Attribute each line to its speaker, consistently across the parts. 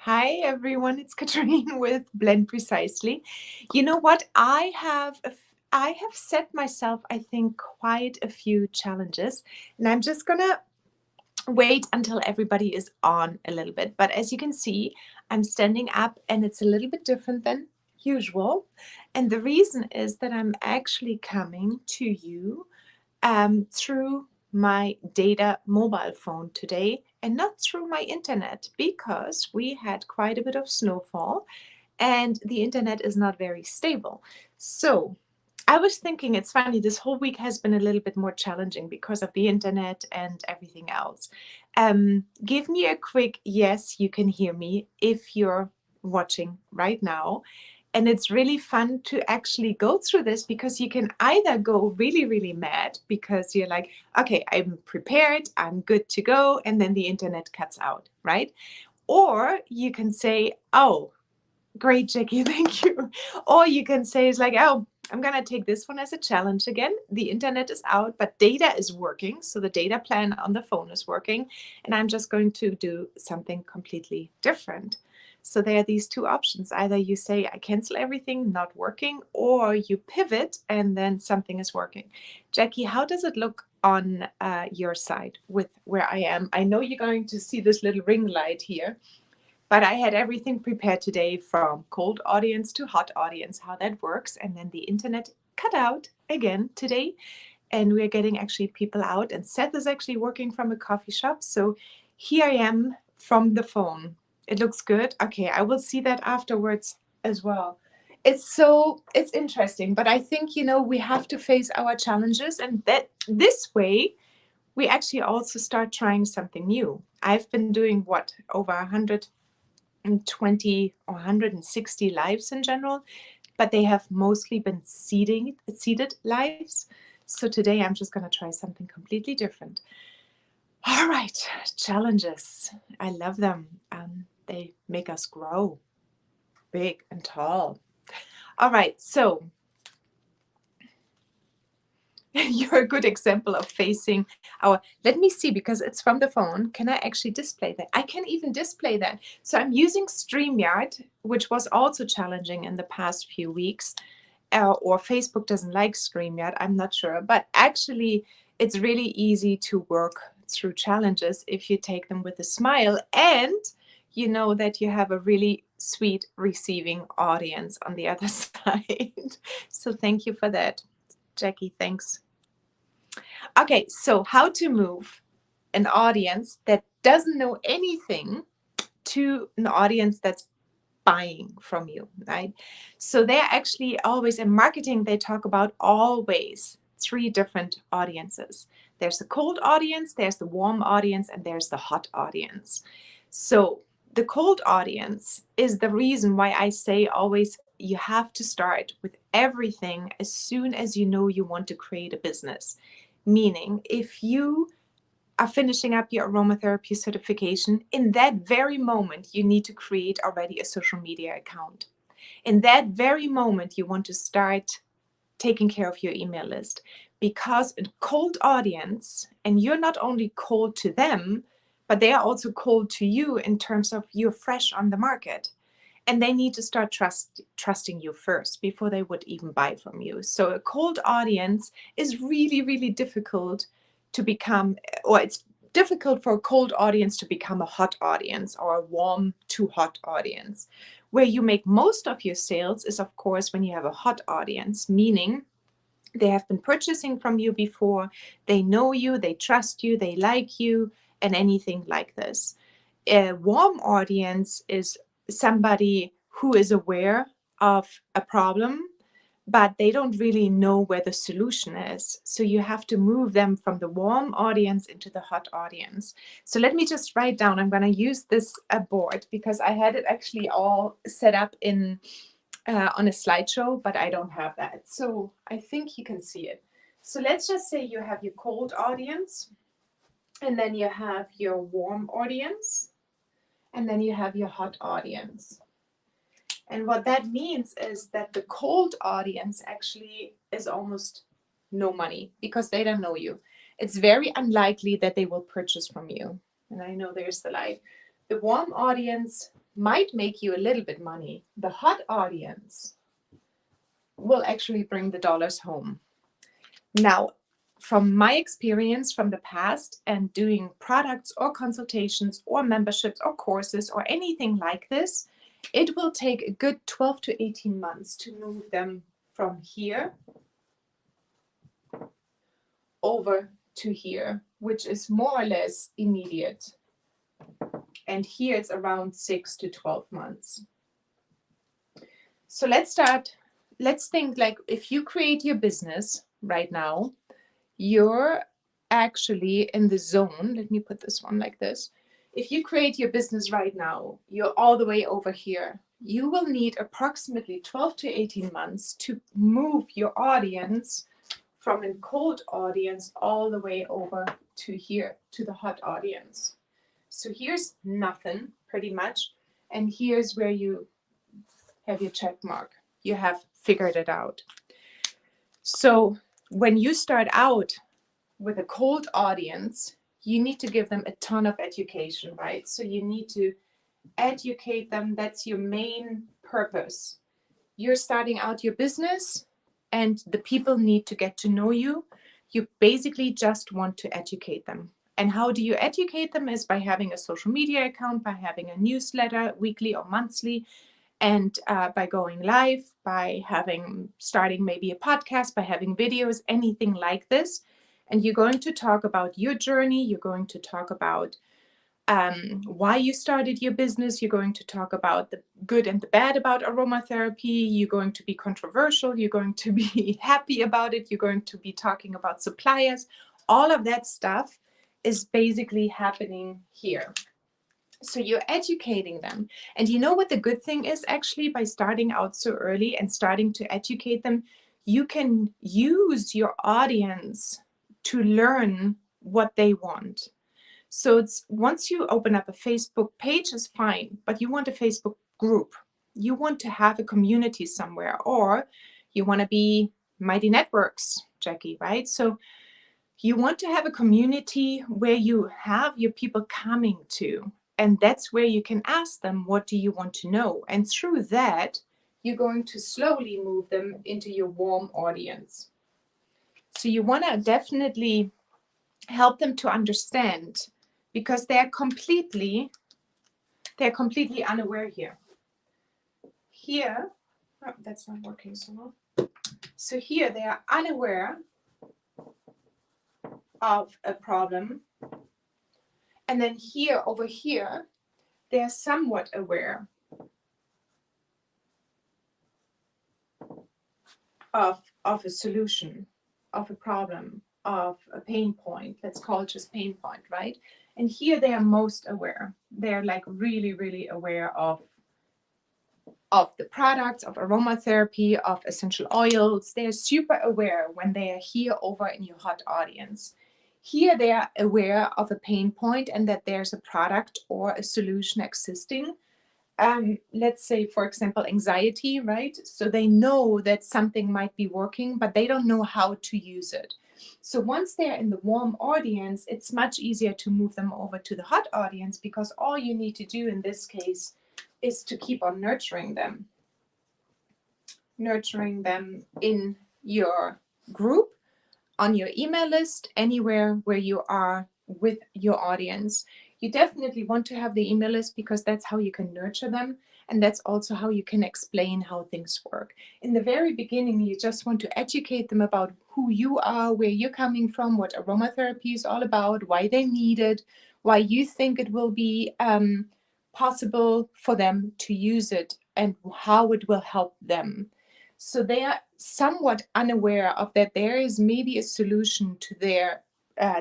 Speaker 1: Hi everyone, it's Katrine with Blend Precisely. You know what? I have set myself, I think, quite a few challenges, and I'm just gonna wait until everybody is on a little bit. But as you can see, I'm standing up and it's a little bit different than usual. And the reason is that I'm actually coming to you through my data mobile phone today and not through my internet because we had quite a bit of snowfall and the internet is not very stable. So I was thinking it's funny, this whole week has been a little bit more challenging because of the internet and everything else. Give me a quick yes, you can hear me if you're watching right now. And it's really fun to actually go through this because you can either go really, really mad because you're like, okay, I'm prepared, I'm good to go, and then the internet cuts out, right? Or you can say, oh, great, Jackie, thank you. Or you can say, it's like, oh, I'm going to take this one as a challenge again. The internet is out, but data is working. So the data plan on the phone is working. And I'm just going to do something completely different. So there are these two options. Either you say, I cancel everything, not working, or you pivot and then something is working. Jackie, how does it look on your side with where I am? I know you're going to see this little ring light here. But I had everything prepared today from cold audience to hot audience, how that works. And then the internet cut out again today. And we're getting actually people out. And Seth is actually working from a coffee shop. So here I am from the phone. It looks good. Okay, I will see that afterwards as well. It's interesting, but I think we have to face our challenges, and that this way we actually also start trying something new. I've been doing what, over 120 or 160 lives in general, but they have mostly been seated lives. So today I'm just going to try something completely different. All right, challenges. I love them. They make us grow big and tall. All right, so you're a good example of facing our, let me see, because it's from the phone. Can I actually display that? I can even display that. So I'm using StreamYard, which was also challenging in the past few weeks. Or Facebook doesn't like StreamYard, I'm not sure. But actually, it's really easy to work through challenges if you take them with a smile and you know that you have a really sweet receiving audience on the other side. So thank you for that, Jackie. Thanks. Okay, so how to move an audience that doesn't know anything to an audience that's buying from you, right? So they're actually always in marketing, they talk about always three different audiences. There's the cold audience, there's the warm audience, and there's the hot audience. So the cold audience is the reason why I say always you have to start with everything as soon as you know you want to create a business. Meaning, if you are finishing up your aromatherapy certification, in that very moment, you need to create already a social media account. In that very moment, you want to start taking care of your email list because a cold audience, and you're not only cold to them, but they are also cold to you in terms of you're fresh on the market. And they need to start trusting you first before they would even buy from you. So a cold audience is really, really difficult to become, or it's difficult for a cold audience to become a hot audience or a warm to hot audience. Where you make most of your sales is, of course, when you have a hot audience, meaning they have been purchasing from you before, they know you, they trust you, they like you, and anything like this. A warm audience is somebody who is aware of a problem, but they don't really know where the solution is. So you have to move them from the warm audience into the hot audience. So let me just write down, I'm going to use this board because I had it actually all set up in on a slideshow, but I don't have that. So I think you can see it. So let's just say you have your cold audience, and then you have your warm audience, and then you have your hot audience. And what that means is that the cold audience actually is almost no money because they don't know you. It's very unlikely that they will purchase from you. And I know there's the light. The warm audience, might make you a little bit money, the hot audience will actually bring the dollars home. Now, from my experience from the past and doing products or consultations or memberships or courses or anything like this, it will take a good 12 to 18 months to move them from here over to here, which is more or less immediate. And here it's around 6 to 12 months. So let's think like if you create your business right now, you're actually in the zone. Let me put this one like this. If you create your business right now, you're all the way over here. You will need approximately 12 to 18 months to move your audience from a cold audience all the way over to here, to the hot audience. So here's nothing, pretty much. And here's where you have your check mark. You have figured it out. So when you start out with a cold audience, you need to give them a ton of education, right? So you need to educate them. That's your main purpose. You're starting out your business and the people need to get to know you. You basically just want to educate them. And how do you educate them is by having a social media account, by having a newsletter weekly or monthly, and by going live, by starting maybe a podcast, by having videos, anything like this. And you're going to talk about your journey. You're going to talk about why you started your business. You're going to talk about the good and the bad about aromatherapy. You're going to be controversial. You're going to be happy about it. You're going to be talking about suppliers. All of that stuff is basically happening here. So you're educating them. And you know what the good thing is actually by starting out so early and starting to educate them, you can use your audience to learn what they want. So it's once you open up a Facebook page is fine, but you want a Facebook group. You want to have a community somewhere, or you want to be Mighty Networks, Jackie, right? So you want to have a community where you have your people coming to, and that's where you can ask them, what do you want to know? And through that, you're going to slowly move them into your warm audience. So you want to definitely help them to understand, because they're completely unaware here. Here, oh, that's not working so well. So here they are unaware of a problem. And then here, over here, they're somewhat aware of a solution, of a problem, of a pain point. Let's call it just pain point, right? And here they are most aware. They're like really, really aware of the products, of aromatherapy, of essential oils. They're super aware when they are here over in your hot audience. Here they are aware of a pain point and that there's a product or a solution existing. Let's say, for example, anxiety, right? So they know that something might be working, but they don't know how to use it. So once they're in the warm audience, it's much easier to move them over to the hot audience, because all you need to do in this case is to keep on nurturing them in your group, on your email list, anywhere where you are with your audience. You definitely want to have the email list, because that's how you can nurture them. And that's also how you can explain how things work. In the very beginning, you just want to educate them about who you are, where you're coming from, what aromatherapy is all about, why they need it, why you think it will be possible for them to use it, and how it will help them. So they are somewhat unaware of that there is maybe a solution to their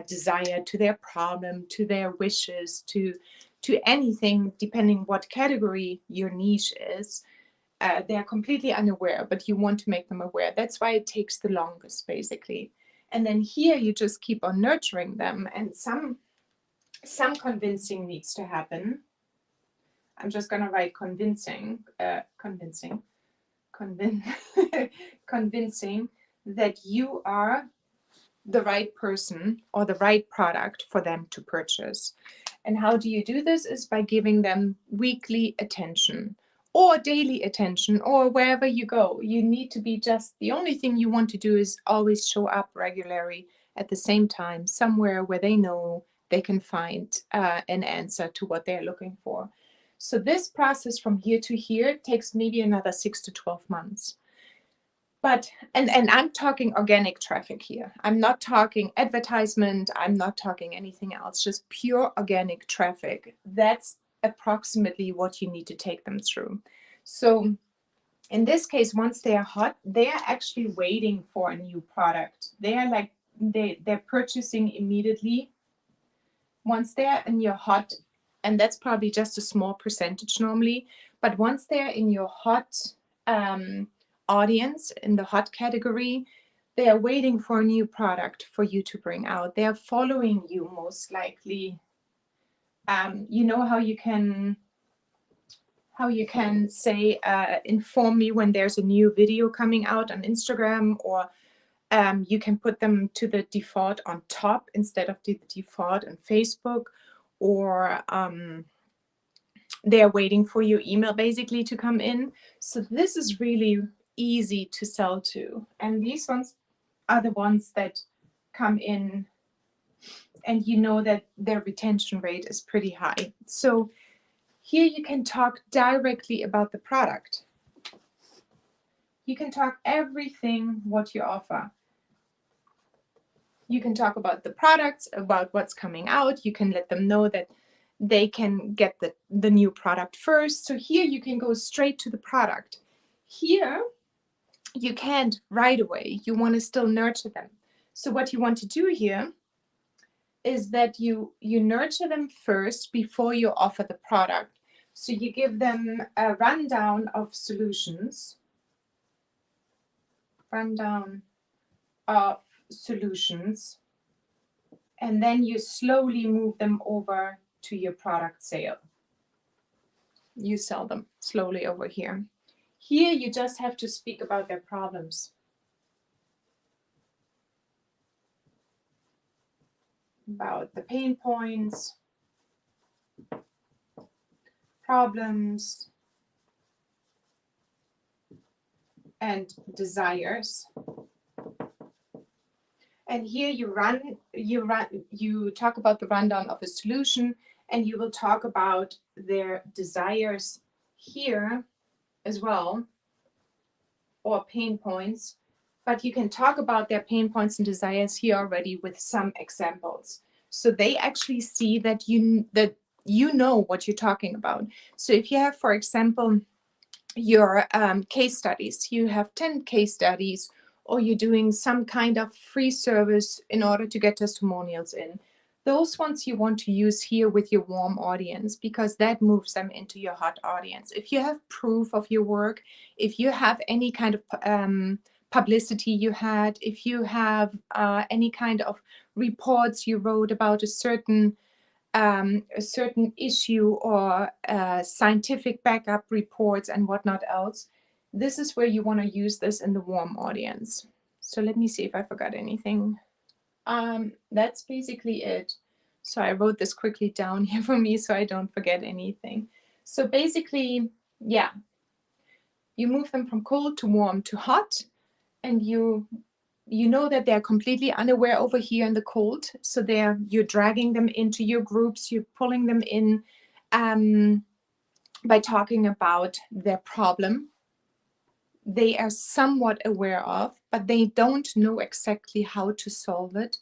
Speaker 1: desire, to their problem, to their wishes, to anything, depending what category your niche is. They're completely unaware, but you want to make them aware. That's why it takes the longest, basically. And then here you just keep on nurturing them, and some convincing needs to happen. I'm just going to write convincing that you are the right person or the right product for them to purchase. And how do you do this? Is by giving them weekly attention or daily attention, or wherever you go. You need to be just, the only thing you want to do is always show up regularly at the same time, somewhere where they know they can find an answer to what they're looking for. So this process from here to here takes maybe another 6 to 12 months. But, and I'm talking organic traffic here. I'm not talking advertisement. I'm not talking anything else, just pure organic traffic. That's approximately what you need to take them through. So in this case, once they are hot, they are actually waiting for a new product. They are like, they're purchasing immediately. Once they're in your hot, and that's probably just a small percentage normally, but once they're in your hot audience, in the hot category, they are waiting for a new product for you to bring out. They are following you most likely. You know how you can say, inform me when there's a new video coming out on Instagram, or you can put them to the default on top instead of the default on Facebook, or they're waiting for your email basically to come in. So this is really easy to sell to. And these ones are the ones that come in and you know that their retention rate is pretty high. So here you can talk directly about the product. You can talk everything what you offer. You can talk about the products, about what's coming out. You can let them know that they can get the new product first. So here you can go straight to the product. Here you can't right away. You want to still nurture them. So what you want to do here is that you nurture them first before you offer the product. So you give them a rundown of solutions. Rundown of solutions. And then you slowly move them over to your product sale. You sell them slowly over here. Here you just have to speak about their problems. About the pain points, problems, and desires. And here you talk about the rundown of a solution, and you will talk about their desires here as well, or pain points. But you can talk about their pain points and desires here already with some examples. So they actually see that you know what you're talking about. So if you have, for example, your case studies, you have 10 case studies, or you're doing some kind of free service in order to get testimonials in. Those ones you want to use here with your warm audience, because that moves them into your hot audience. If you have proof of your work, if you have any kind of publicity you had, if you have any kind of reports you wrote about a certain issue, or scientific backup reports and whatnot else, this is where you want to use this in the warm audience. So let me see if I forgot anything. That's basically it. So I wrote this quickly down here for me so I don't forget anything. So basically, yeah, you move them from cold to warm to hot, and you know that they're completely unaware over here in the cold. So you're dragging them into your groups, you're pulling them in by talking about their problem. They are somewhat aware of, but they don't know exactly how to solve it.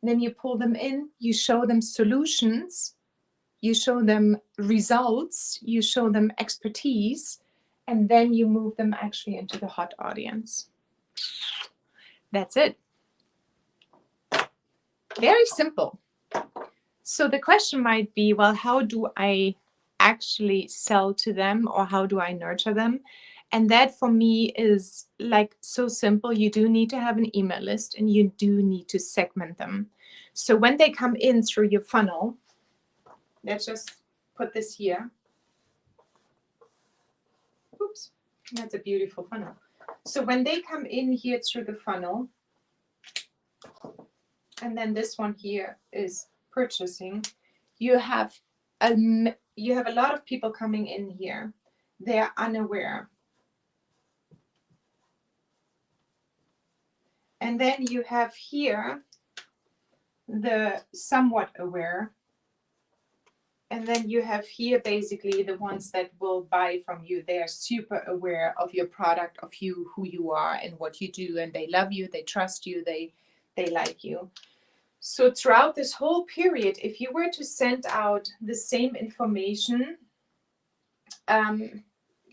Speaker 1: Then you pull them in, you show them solutions, you show them results, you show them expertise, and then you move them actually into the hot audience. That's it. Very simple. So the question might be, well, how do I actually sell to them, or how do I nurture them? And that for me is like so simple. You do need to have an email list, and you do need to segment them. So when they come in through your funnel, let's just put this here. Oops, that's a beautiful funnel. So when they come in here through the funnel, and then this one here is purchasing, you have a lot of people coming in here. They're unaware. And then you have here the somewhat aware. And then you have here basically the ones that will buy from you. They are super aware of your product, of you, who you are and what you do. And they love you, they trust you, they like you. So throughout this whole period, if you were to send out the same information,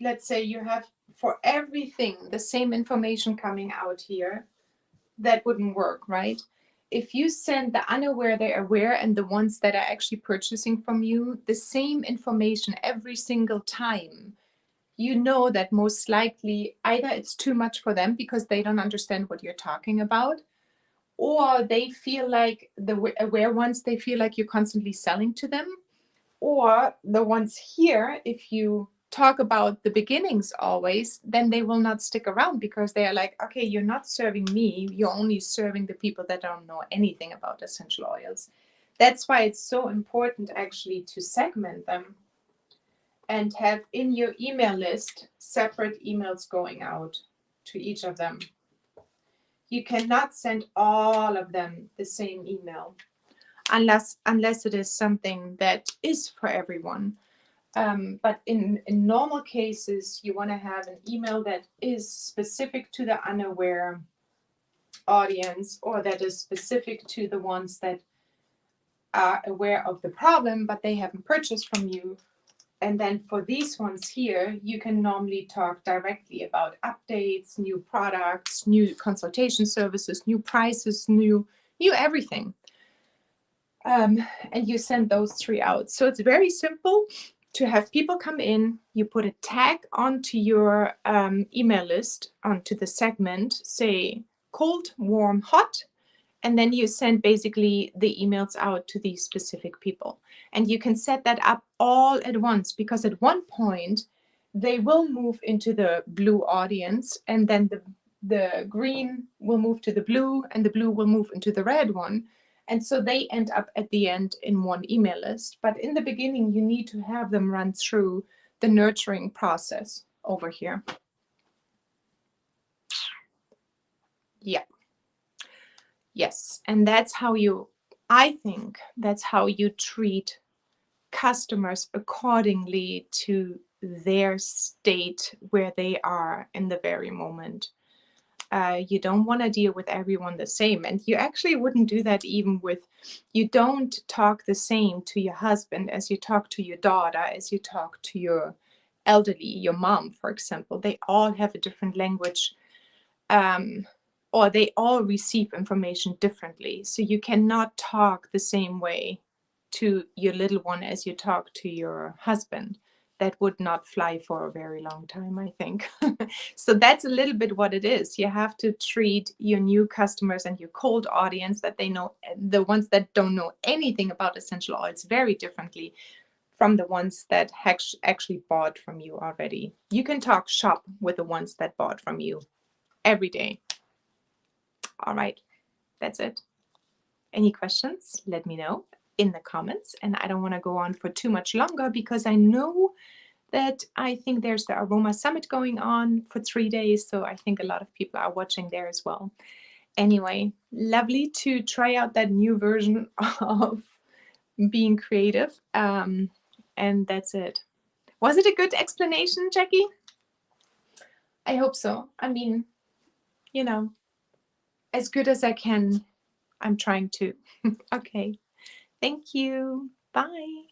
Speaker 1: let's say you have for everything the same information coming out here, that wouldn't work, right? If you send the unaware, the aware, and the ones that are actually purchasing from you the same information every single time, you know that most likely either it's too much for them because they don't understand what you're talking about, or they feel like the aware ones, they feel like you're constantly selling to them, or the ones here, if you talk about the beginnings always, then they will not stick around because they are like, okay, you're not serving me, you're only serving the people that don't know anything about essential oils. That's why it's so important actually to segment them and have in your email list separate emails going out to each of them. You cannot send all of them the same email unless it is something that is for everyone. But in normal cases, you want to have an email that is specific to the unaware audience, or that is specific to the ones that are aware of the problem, but they haven't purchased from you. And then for these ones here, you can normally talk directly about updates, new products, new consultation services, new prices, new everything. And you send those 3 out. So it's very simple to have people come in. You put a tag onto your email list, onto the segment, say cold, warm, hot, and then you send basically the emails out to these specific people. And you can set that up all at once, because at one point they will move into the blue audience, and then the green will move to the blue, and the blue will move into the red one. And so they end up at the end in one email list. But in the beginning, you need to have them run through the nurturing process over here. Yeah. Yes. And that's how I think that's how you treat customers accordingly to their state where they are in the very moment. You don't want to deal with everyone the same. And you actually wouldn't do that even with, you don't talk the same to your husband as you talk to your daughter, as you talk to your elderly, your mom, for example. They all have a different language, or they all receive information differently. So you cannot talk the same way to your little one as you talk to your husband. That would not fly for a very long time, I think. So that's a little bit what it is. You have to treat your new customers and your cold audience, that they know, the ones that don't know anything about essential oils, very differently from the ones that actually bought from you already. You can talk shop with the ones that bought from you every day. All right, that's it. Any questions? Let me know in the comments. And I don't want to go on for too much longer, because I know that I think there's the Aroma Summit going on for 3 days. So I think a lot of people are watching there as well. Anyway, lovely to try out that new version of being creative. And that's it. Was it a good explanation, Jackie? I hope so. I mean, you know, as good as I can, I'm trying to. Okay. Thank you. Bye.